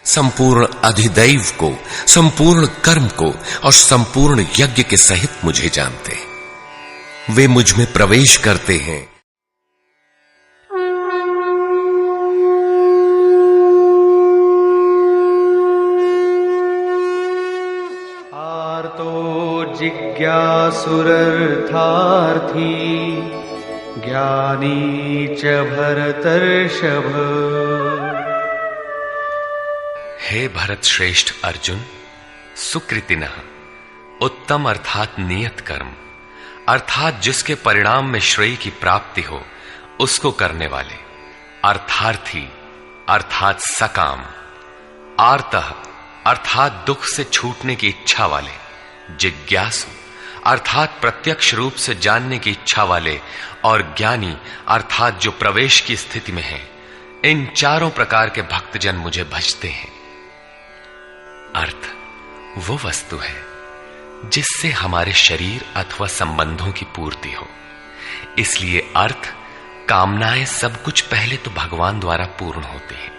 संपूर्ण अधिदैव को, संपूर्ण कर्म को और संपूर्ण यज्ञ के सहित मुझे जानते हैं। वे मुझ में प्रवेश करते हैं। आर्तो जिज्ञासुरर्थार्थी ज्ञानी च भरतर्षभ। हे भरत श्रेष्ठ अर्जुन, सुकृतिनः उत्तम अर्थात नियत कर्म, अर्थात जिसके परिणाम में श्रेय की प्राप्ति हो उसको करने वाले, अर्थार्थी अर्थात सकाम, आर्तः अर्थात दुख से छूटने की इच्छा वाले, जिज्ञासु अर्थात प्रत्यक्ष रूप से जानने की इच्छा वाले, और ज्ञानी अर्थात जो प्रवेश की स्थिति में है। इन चारों प्रकार के भक्तजन मुझे भजते हैं। अर्थ वो वस्तु है जिससे हमारे शरीर अथवा संबंधों की पूर्ति हो। इसलिए अर्थ, कामनाएं सब कुछ पहले तो भगवान द्वारा पूर्ण होते हैं।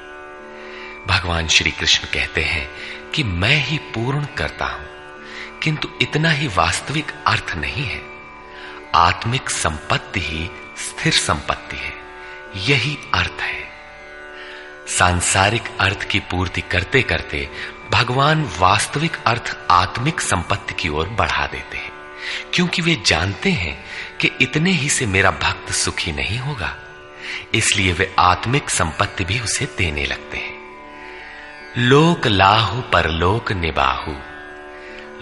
भगवान श्री कृष्ण कहते हैं कि मैं ही पूर्ण करता हूं, किंतु इतना ही वास्तविक अर्थ नहीं है। आत्मिक संपत्ति ही स्थिर संपत्ति है, यही अर्थ है। सांसारिक अर्थ की पूर्ति करते करते भगवान वास्तविक अर्थ आत्मिक संपत्ति की ओर बढ़ा देते हैं, क्योंकि वे जानते हैं कि इतने ही से मेरा भक्त सुखी नहीं होगा। इसलिए वे आत्मिक संपत्ति भी उसे देने लगते हैं। लोक लाहु परलोक निबाहु,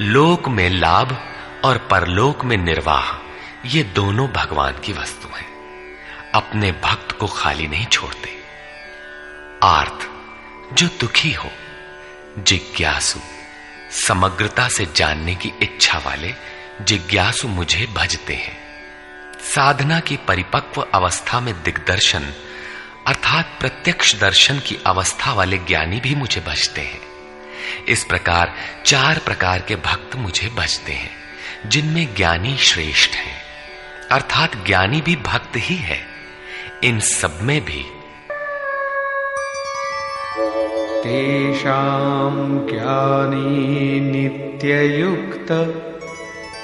लोक में लाभ और परलोक में निर्वाह, ये दोनों भगवान की वस्तु हैं। अपने भक्त को खाली नहीं छोड़ते। आर्त, जो दुखी हो, जिज्ञासु समग्रता से जानने की इच्छा वाले जिज्ञासु मुझे भजते हैं। साधना की परिपक्व अवस्था में दिग्दर्शन अर्थात प्रत्यक्ष दर्शन की अवस्था वाले ज्ञानी भी मुझे भजते हैं। इस प्रकार चार प्रकार के भक्त मुझे भजते हैं, जिनमें ज्ञानी श्रेष्ठ है, अर्थात ज्ञानी भी भक्त ही है। इन सब में भी तेषां ज्ञानी नित्ययुक्त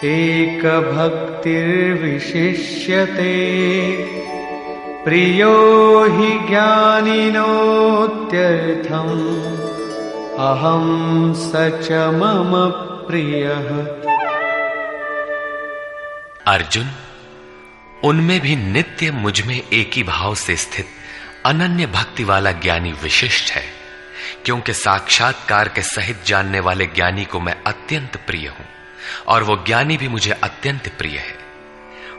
एक भक्तिर्विशिष्यते, प्रियो हि ज्ञानिनोत्यर्थम् अहं स च मम प्रियः। अर्जुन, उनमें भी नित्य मुझ में एक ही भाव से स्थित अनन्य भक्ति वाला ज्ञानी विशिष्ट है, क्योंकि साक्षात्कार के सहित जानने वाले ज्ञानी को मैं अत्यंत प्रिय हूं और वो ज्ञानी भी मुझे अत्यंत प्रिय है।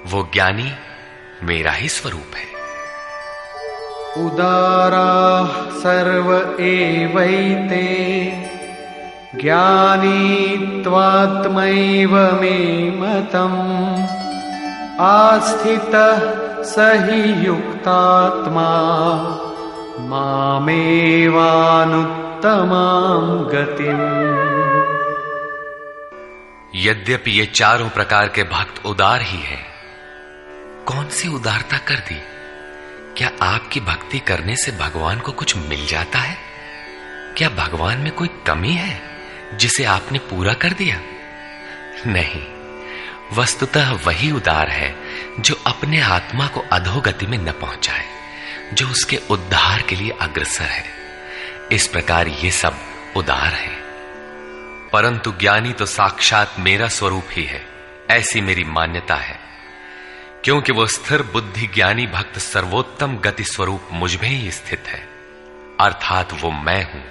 वो ज्ञानी मेरा ही स्वरूप है। उदाराः सर्व एवैते ज्ञानी त्वात्मैव मे मतम्, आस्थितः स हि युक्तात्मा मामेवानुत्तमां गतिम्। यद्यपि ये चारों प्रकार के भक्त उदार ही हैं, कौन सी उदारता कर दी? क्या आपकी भक्ति करने से भगवान को कुछ मिल जाता है? क्या भगवान में कोई कमी है जिसे आपने पूरा कर दिया? नहीं, वस्तुतः वही उदार है जो अपने आत्मा को अधोगति में न पहुंचाए, जो उसके उद्धार के लिए अग्रसर है। इस प्रकार ये सब उदार है। परंतु ज्ञानी तो साक्षात मेरा स्वरूप ही है, ऐसी मेरी मान्यता है, क्योंकि वो स्थिर बुद्धि ज्ञानी भक्त सर्वोत्तम गति स्वरूप मुझ में ही स्थित है। अर्थात वो मैं हूं,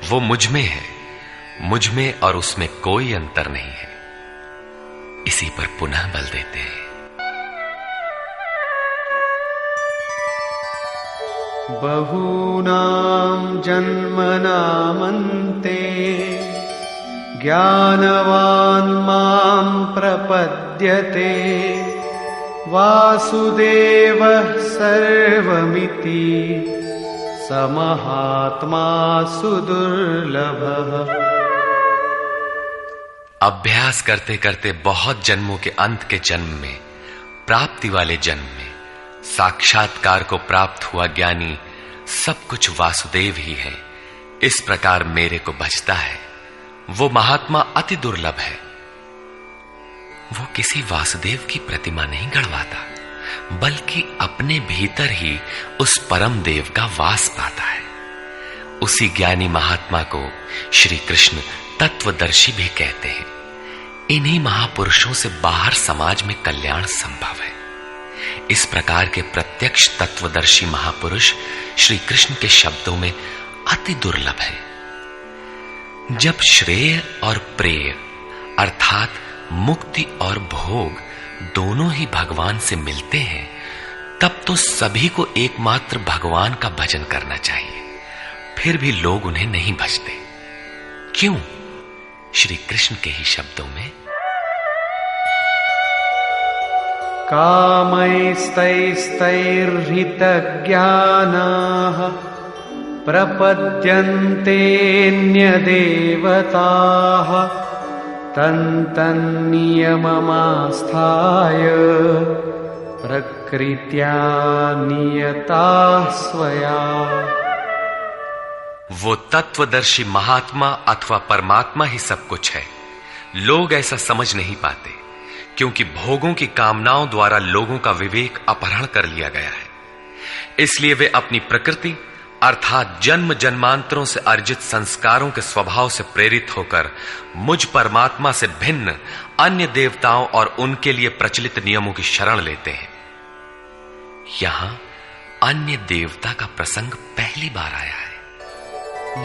वो मुझ में है, मुझ में और उसमें कोई अंतर नहीं है। इसी पर पुनः बल देते हैं। बहूनां जन्मनामन्ते ज्ञानवान् मां प्रपद्यते, वासुदेवः सर्वमिति समहात्मा सुदुर्लभः। अभ्यास करते करते बहुत जन्मों के अंत के जन्म में, प्राप्ति वाले जन्म में साक्षात्कार को प्राप्त हुआ ज्ञानी सब कुछ वासुदेव ही है, इस प्रकार मेरे को बचता है, वो महात्मा अति दुर्लभ है। वो किसी वासुदेव की प्रतिमा नहीं गढ़वाता, बल्कि अपने भीतर ही उस परम देव का वास पाता है। उसी ज्ञानी महात्मा को श्री कृष्ण तत्वदर्शी भी कहते हैं। इन्हीं महापुरुषों से बाहर समाज में कल्याण संभव है। इस प्रकार के प्रत्यक्ष तत्वदर्शी महापुरुष श्री कृष्ण के शब्दों में अति दुर्लभ है। जब श्रेय और प्रेय अर्थात मुक्ति और भोग दोनों ही भगवान से मिलते हैं, तब तो सभी को एकमात्र भगवान का भजन करना चाहिए। फिर भी लोग उन्हें नहीं भजते। क्यों? श्री कृष्ण के ही शब्दों में, कामैस्तैस्तैर्हितज्ञानाः प्रपद्यन्तेऽन्यदेवताः तन्तन्नियममास्थाय प्रकृत्या नियताः स्वया। वो तत्वदर्शी महात्मा अथवा परमात्मा ही सब कुछ है। लोग ऐसा समझ नहीं पाते, क्योंकि भोगों की कामनाओं द्वारा लोगों का विवेक अपहरण कर लिया गया है। इसलिए वे अपनी प्रकृति अर्थात जन्म जन्मांतरों से अर्जित संस्कारों के स्वभाव से प्रेरित होकर मुझ परमात्मा से भिन्न अन्य देवताओं और उनके लिए प्रचलित नियमों की शरण लेते हैं। यहां अन्य देवता का प्रसंग पहली बार आया है।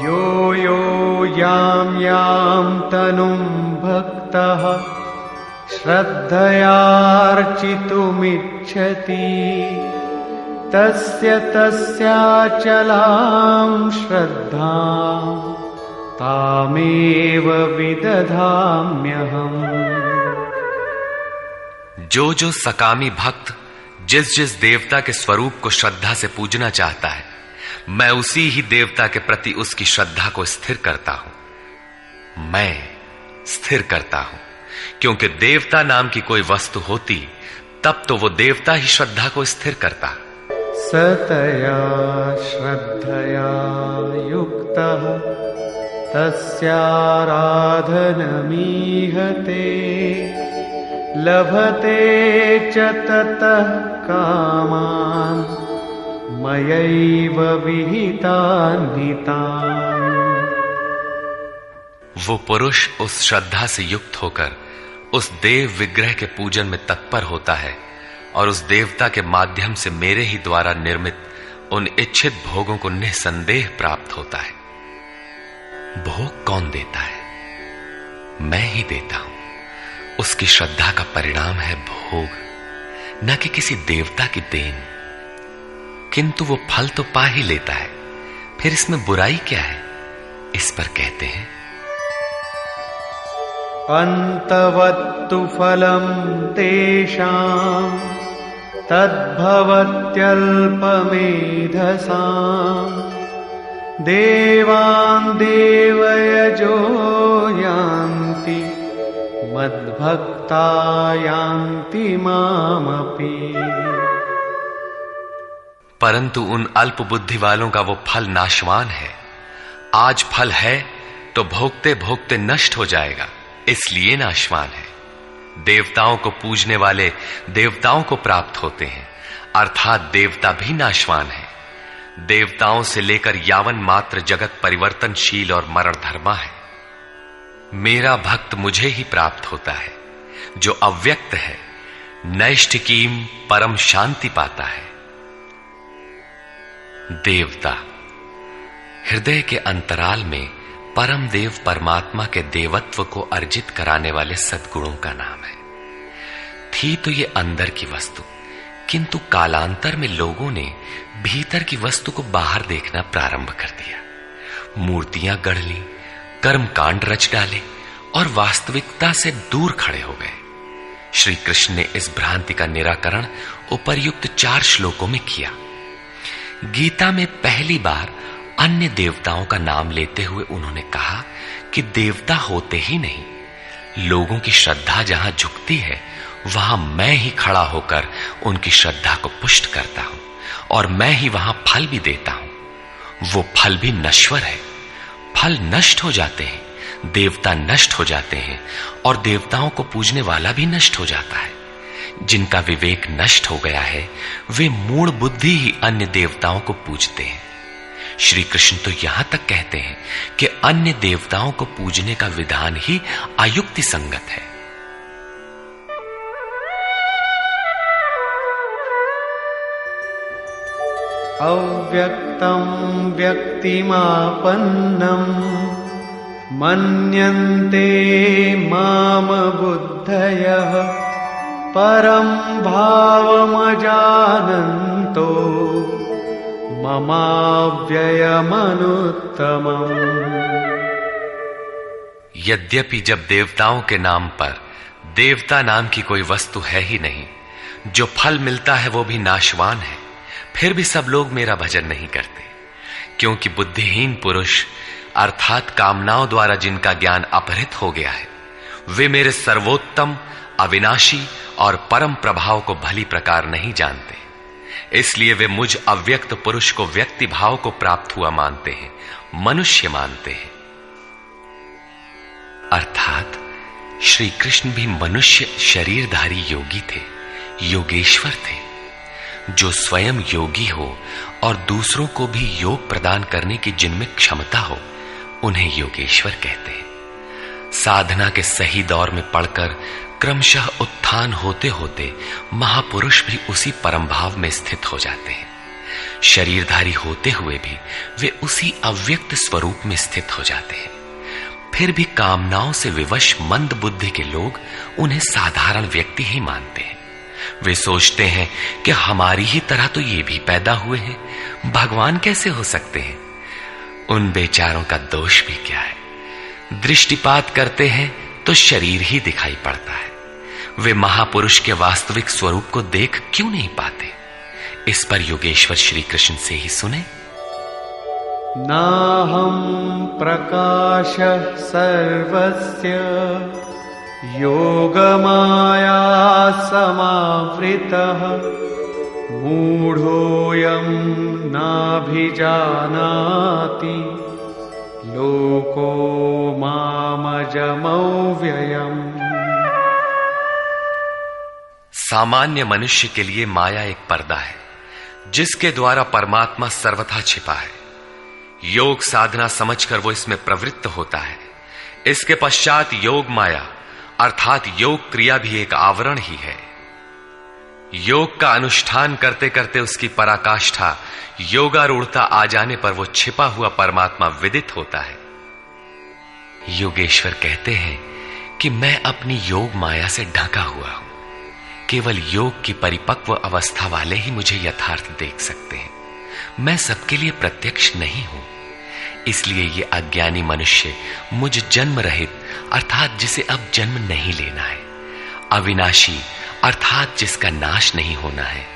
यो यो यां यां तनुं भक्तः श्रद्धयार्चितुमिच्छति तस्य तस्याचलां श्रद्धां तामेव विदधाम्यहम्। जो सकामी भक्त जिस जिस देवता के स्वरूप को श्रद्धा से पूजना चाहता है, मैं उसी ही देवता के प्रति उसकी श्रद्धा को स्थिर करता हूं। मैं स्थिर करता हूं, क्योंकि देवता नाम की कोई वस्तु होती तब तो वो देवता ही श्रद्धा को स्थिर करता। सतया श्रद्धया युक्तः तस्याराधनमीहते लभते च ततः कामान् मयैव विहितान् हितान्। वो पुरुष उस श्रद्धा से युक्त होकर उस देव विग्रह के पूजन में तत्पर होता है और उस देवता के माध्यम से मेरे ही द्वारा निर्मित उन इच्छित भोगों को निसंदेह प्राप्त होता है। भोग कौन देता है? मैं ही देता हूं। उसकी श्रद्धा का परिणाम है भोग, न कि किसी देवता की देन। किंतु वो फल तो पा ही लेता है, फिर इसमें बुराई क्या है? इस पर कहते हैं, अन्तवत्तु फलं तेषां तद्भवत्यल्पमेधसां देवान् देवयजो यान्ति मद्भक्ता यान्ति मामपि। परंतु उन अल्प बुद्धि वालों का वो फल नाशवान है। आज फल है तो भोगते भोगते नष्ट हो जाएगा, इसलिए नाशवान है। देवताओं को पूजने वाले देवताओं को प्राप्त होते हैं, अर्थात देवता भी नाशवान है। देवताओं से लेकर यावन मात्र जगत परिवर्तनशील और मरणधर्मा है। मेरा भक्त मुझे ही प्राप्त होता है, जो अव्यक्त है, नैष्ठिकीम परम शांति पाता है। देवता हृदय के अंतराल में परम देव परमात्मा के देवत्व को अर्जित कराने वाले सद्गुणों का नाम है। थी तो ये अंदर की वस्तु, किंतु कालांतर में लोगों ने भीतर की वस्तु को बाहर देखना प्रारंभ कर दिया। मूर्तियां गढ़ ली, कर्म कांड रच डाले और वास्तविकता से दूर खड़े हो गए। श्री कृष्ण ने इस भ्रांति का निराकरण उपर्युक्त 4 श्लोकों में किया। गीता में पहली बार अन्य देवताओं का नाम लेते हुए उन्होंने कहा कि देवता होते ही नहीं, लोगों की श्रद्धा जहां झुकती है वहां मैं ही खड़ा होकर उनकी श्रद्धा को पुष्ट करता हूं और मैं ही वहां फल भी देता हूं। वो फल भी नश्वर है, फल नष्ट हो जाते हैं, देवता नष्ट हो जाते हैं और देवताओं को पूजने वाला भी नष्ट हो जाता है। जिनका विवेक नष्ट हो गया है वे मूढ़ बुद्धि ही अन्य देवताओं को पूजते हैं। श्री कृष्ण तो यहां तक कहते हैं कि अन्य देवताओं को पूजने का विधान ही अयुक्ति संगत है। अव्यक्तं व्यक्तिमापन्नं मन्यन्ते माम बुद्धयः परं भावमजानन्तो ममाव्ययमनुत्तमम्। यद्यपि जब देवताओं के नाम पर देवता नाम की कोई वस्तु है ही नहीं, जो फल मिलता है वो भी नाशवान है, फिर भी सब लोग मेरा भजन नहीं करते, क्योंकि बुद्धिहीन पुरुष अर्थात कामनाओं द्वारा जिनका ज्ञान अपहृत हो गया है, वे मेरे सर्वोत्तम, अविनाशी और परम प्रभाव को भली प्रकार नहीं जानते। इसलिए वे मुझ अव्यक्त पुरुष को व्यक्ति भाव को प्राप्त हुआ मानते हैं, मनुष्य मानते हैं। अर्थात श्री कृष्ण भी मनुष्य शरीरधारी योगी थे, योगेश्वर थे। जो स्वयं योगी हो और दूसरों को भी योग प्रदान करने की जिनमें क्षमता हो, उन्हें योगेश्वर कहते हैं। साधना के सही दौर में पड़कर क्रमशः उत्थान होते होते महापुरुष भी उसी परम भाव में स्थित हो जाते हैं। शरीरधारी होते हुए भी वे उसी अव्यक्त स्वरूप में स्थित हो जाते हैं। फिर भी कामनाओं से विवश मंद बुद्धि के लोग उन्हें साधारण व्यक्ति ही मानते हैं। वे सोचते हैं कि हमारी ही तरह तो ये भी पैदा हुए हैं, भगवान कैसे हो सकते हैं। उन बेचारों का दोष भी क्या है। दृष्टिपात करते हैं तो शरीर ही दिखाई पड़ता है। वे महापुरुष के वास्तविक स्वरूप को देख क्यों नहीं पाते। इस पर योगेश्वर श्री कृष्ण से ही सुने। नाहं प्रकाशः सर्वस्य योगमाया समावृतः मूढ़ोऽयं नाभिजानाति लोको मामजमव्ययम्। सामान्य मनुष्य के लिए माया एक पर्दा है जिसके द्वारा परमात्मा सर्वथा छिपा है। योग साधना समझकर वो इसमें प्रवृत्त होता है। इसके पश्चात योग माया अर्थात योग क्रिया भी एक आवरण ही है। योग का अनुष्ठान करते करते उसकी पराकाष्ठा योगारूढ़ता आ जाने पर वो छिपा हुआ परमात्मा विदित होता है। योगेश्वर कहते हैं कि मैं अपनी योग माया से ढका हुआ हूं। केवल योग की परिपक्व अवस्था वाले ही मुझे यथार्थ देख सकते हैं। मैं सबके लिए प्रत्यक्ष नहीं हूं। इसलिए ये अज्ञानी मनुष्य मुझ जन्म रहित अर्थात जिसे अब जन्म नहीं लेना है, अविनाशी अर्थात जिसका नाश नहीं होना है,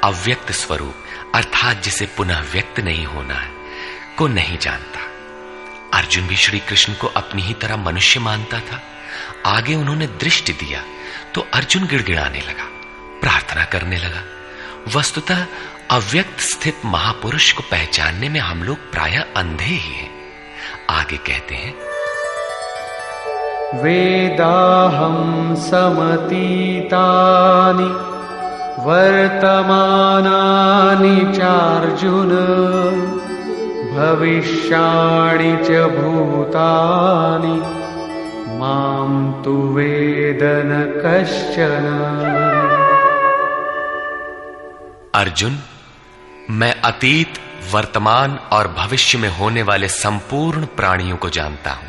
अव्यक्त स्वरूप अर्थात जिसे पुनः व्यक्त नहीं होना है, को नहीं जानता। अर्जुन भी श्री कृष्ण को अपनी ही तरह मनुष्य मानता था। आगे उन्होंने दृष्टि दिया तो अर्जुन गिड़गिड़ाने लगा, प्रार्थना करने लगा। वस्तुतः अव्यक्त स्थित महापुरुष को पहचानने में हम लोग प्रायः अंधे ही हैं। आगे कहते हैं, वेदाहं समतीतानि वर्तमानानि चार्जुन भविष्याणि च भूतानि मां तु वेद न कश्चन। अर्जुन, मैं अतीत, वर्तमान और भविष्य में होने वाले संपूर्ण प्राणियों को जानता हूं,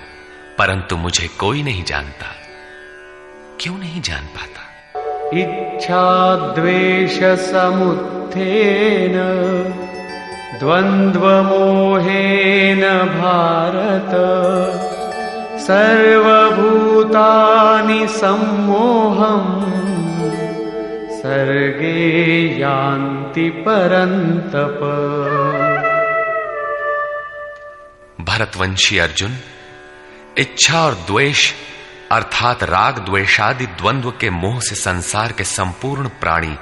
परंतु मुझे कोई नहीं जानता। क्यों नहीं जान पाता? इच्छा द्वेष समुत्थेन द्वंद्व मोहेन भारत सर्वभूतानि सम्मोहम् सर्गे यान्ति परन्तप। भरतवंशी अर्जुन, इच्छा और द्वेष अर्थात राग द्वेषादि द्वंद्व के मोह से संसार के संपूर्ण प्राणी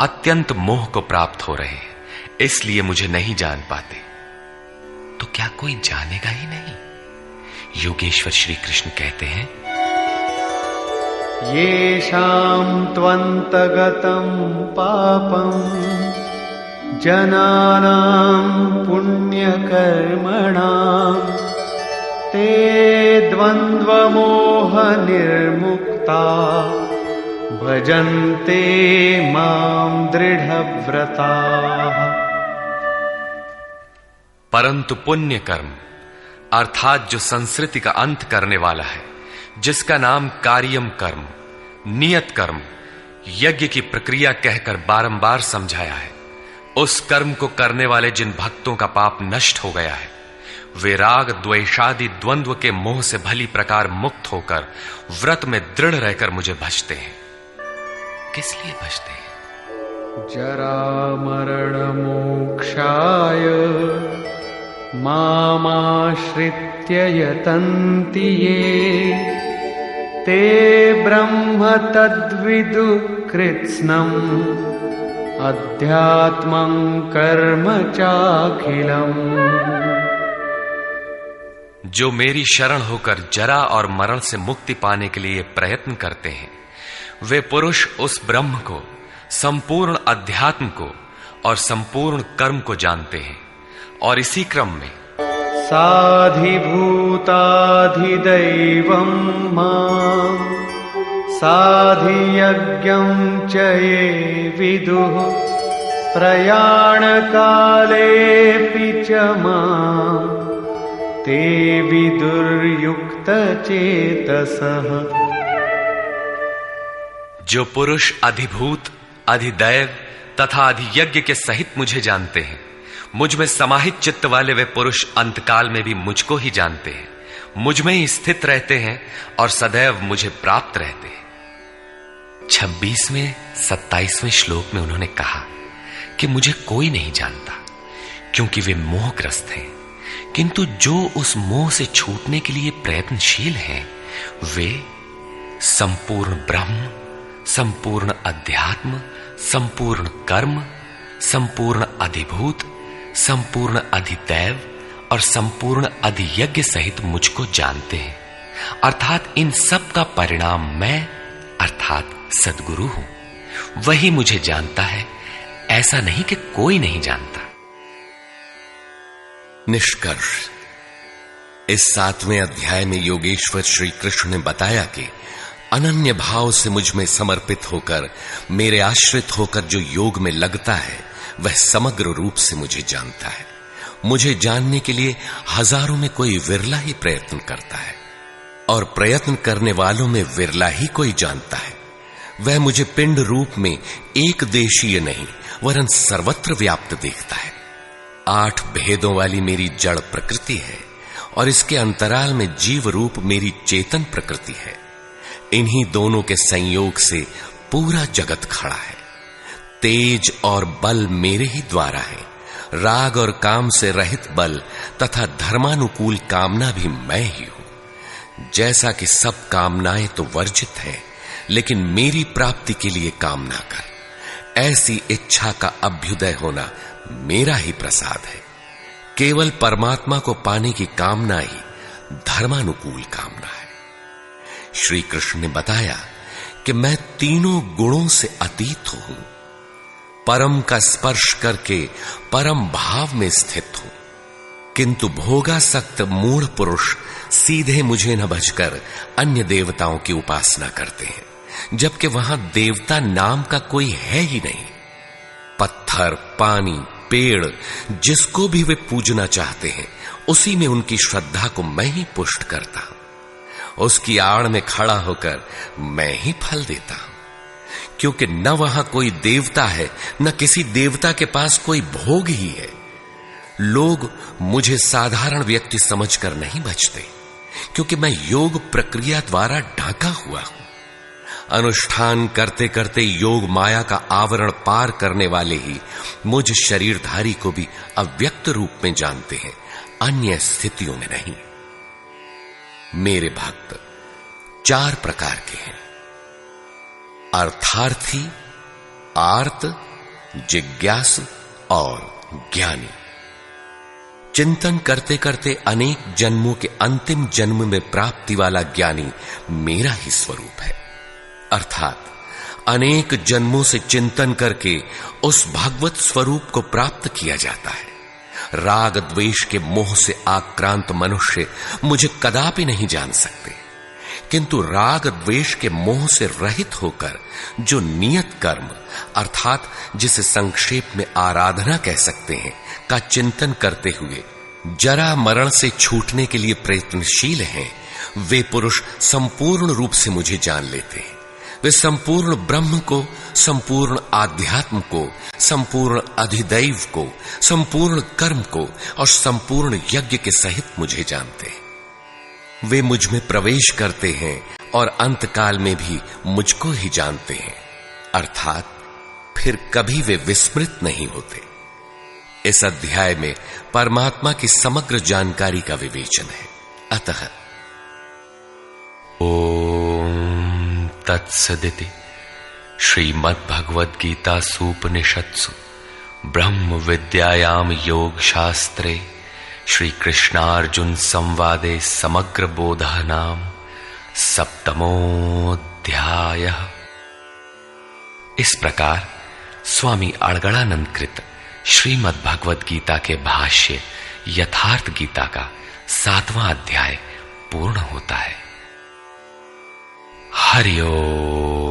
अत्यंत मोह को प्राप्त हो रहे हैं, इसलिए मुझे नहीं जान पाते। तो क्या कोई जानेगा ही नहीं? योगेश्वर श्री कृष्ण कहते हैं, येषां त्वन्तगतं पापं जनानां पुण्यकर्मणां ते द्वन्द्वमोह निर्मुक्ता भजन्ते मां दृढ़व्रताः। परंतु पुण्य कर्म अर्थात जो संस्कृति का अंत करने वाला है, जिसका नाम कार्यम कर्म, नियत कर्म, यज्ञ की प्रक्रिया कहकर बारंबार समझाया है, उस कर्म को करने वाले जिन भक्तों का पाप नष्ट हो गया है, वे राग द्वेषादि द्वंद्व के मोह से भली प्रकार मुक्त होकर व्रत में दृढ़ रहकर मुझे भजते हैं। किस लिए भजते हैं? जरा मरण मोक्षाय मामाश्रित्य यतन्ति ये ते ब्रह्म तद्विदु कृत्स्नम् अध्यात्मं कर्म चाखिलम्। जो मेरी शरण होकर जरा और मरण से मुक्ति पाने के लिए प्रयत्न करते हैं, वे पुरुष उस ब्रह्म को, संपूर्ण अध्यात्म को और संपूर्ण कर्म को जानते हैं, और इसी क्रम में साधिभूताधिदैवं मां साधियज्ञं च ये विदुः प्रयाणकालेऽपि च मां ते विदुर्युक्तचेतसः। जो पुरुष अधिभूत, अधिदैव तथा अधियज्ञ के सहित मुझे जानते हैं, मुझ में समाहित चित्त वाले वे पुरुष अंतकाल में भी मुझको ही जानते हैं, मुझ में ही स्थित रहते हैं और सदैव मुझे प्राप्त रहते हैं। 26वें 27वें श्लोक में उन्होंने कहा कि मुझे कोई नहीं जानता, क्योंकि वे मोहग्रस्त हैं, किंतु जो उस मोह से छूटने के लिए प्रयत्नशील हैं, वे संपूर्ण ब्रह्म, संपूर्ण अध्यात्म, संपूर्ण कर्म, संपूर्ण अधिभूत, संपूर्ण अधिदैव और संपूर्ण अधियज्ञ सहित मुझको जानते हैं, अर्थात इन सब का परिणाम मैं अर्थात सद्गुरु हूं। वही मुझे जानता है, ऐसा नहीं कि कोई नहीं जानता। निष्कर्ष, इस 7वें अध्याय में योगेश्वर श्री कृष्ण ने बताया कि अनन्य भाव से मुझ में समर्पित होकर, मेरे आश्रित होकर जो योग में लगता है, वह समग्र रूप से मुझे जानता है। मुझे जानने के लिए हजारों में कोई विरला ही प्रयत्न करता है, और प्रयत्न करने वालों में विरला ही कोई जानता है। वह मुझे पिंड रूप में एक देशीय नहीं वरन सर्वत्र व्याप्त देखता है। 8 भेदों वाली मेरी जड़ प्रकृति है, और इसके अंतराल में जीव रूप मेरी चेतन प्रकृति है। इन्हीं दोनों के संयोग से पूरा जगत खड़ा है। तेज और बल मेरे ही द्वारा है। राग और काम से रहित बल तथा धर्मानुकूल कामना भी मैं ही हूं। जैसा कि सब कामनाएं तो वर्जित है, लेकिन मेरी प्राप्ति के लिए कामना कर, ऐसी इच्छा का अभ्युदय होना मेरा ही प्रसाद है। केवल परमात्मा को पाने की कामना ही धर्मानुकूल कामना है। श्री कृष्ण ने बताया कि मैं तीनों गुणों से अतीत हूं, परम का स्पर्श करके परम भाव में स्थित हूं, किंतु भोगासक्त मूढ़ पुरुष सीधे मुझे न भजकर अन्य देवताओं की उपासना करते हैं, जबकि वहां देवता नाम का कोई है ही नहीं। पत्थर, पानी, पेड़, जिसको भी वे पूजना चाहते हैं, उसी में उनकी श्रद्धा को मैं ही पुष्ट करता हूं। उसकी आड़ में खड़ा होकर मैं ही फल देता हूं, क्योंकि न वहां कोई देवता है, न किसी देवता के पास कोई भोग ही है। लोग मुझे साधारण व्यक्ति समझकर नहीं भजते, क्योंकि मैं योग प्रक्रिया द्वारा ढका हुआ हूं। अनुष्ठान करते करते योग माया का आवरण पार करने वाले ही मुझ शरीरधारी को भी अव्यक्त रूप में जानते हैं, अन्य स्थितियों में नहीं। मेरे भक्त 4 प्रकार के हैं: अर्थार्थी, आर्त, जिज्ञासु और ज्ञानी। चिंतन करते करते अनेक जन्मों के अंतिम जन्म में प्राप्ति वाला ज्ञानी मेरा ही स्वरूप है। अर्थात अनेक जन्मों से चिंतन करके उस भगवत स्वरूप को प्राप्त किया जाता है। राग द्वेष के मोह से आक्रांत मनुष्य मुझे कदापि नहीं जान सकते, किंतु राग द्वेष के मोह से रहित होकर जो नियत कर्म अर्थात जिसे संक्षेप में आराधना कह सकते हैं का चिंतन करते हुए जरा मरण से छूटने के लिए प्रयत्नशील हैं, वे पुरुष संपूर्ण रूप से मुझे जान लेते हैं। वे संपूर्ण ब्रह्म को, संपूर्ण आध्यात्म को, संपूर्ण अधिदैव को, संपूर्ण कर्म को और संपूर्ण यज्ञ के सहित मुझे जानते हैं। वे मुझ में प्रवेश करते हैं और अंतकाल में भी मुझको ही जानते हैं, अर्थात फिर कभी वे विस्मृत नहीं होते। इस अध्याय में परमात्मा की समग्र जानकारी का विवेचन है। अतः ओम तत्सदिति श्रीमद्भगवद्गीतासूपनिषत्सु ब्रह्म विद्यायाम योग शास्त्रे श्री कृष्णार्जुन संवादे समग्र बोधः नाम सप्तमोऽध्यायः। इस प्रकार स्वामी अड़गड़ानंद कृत श्रीमद् भगवद गीता के भाष्य यथार्थ गीता का 7वां अध्याय पूर्ण होता है। हरि ओम।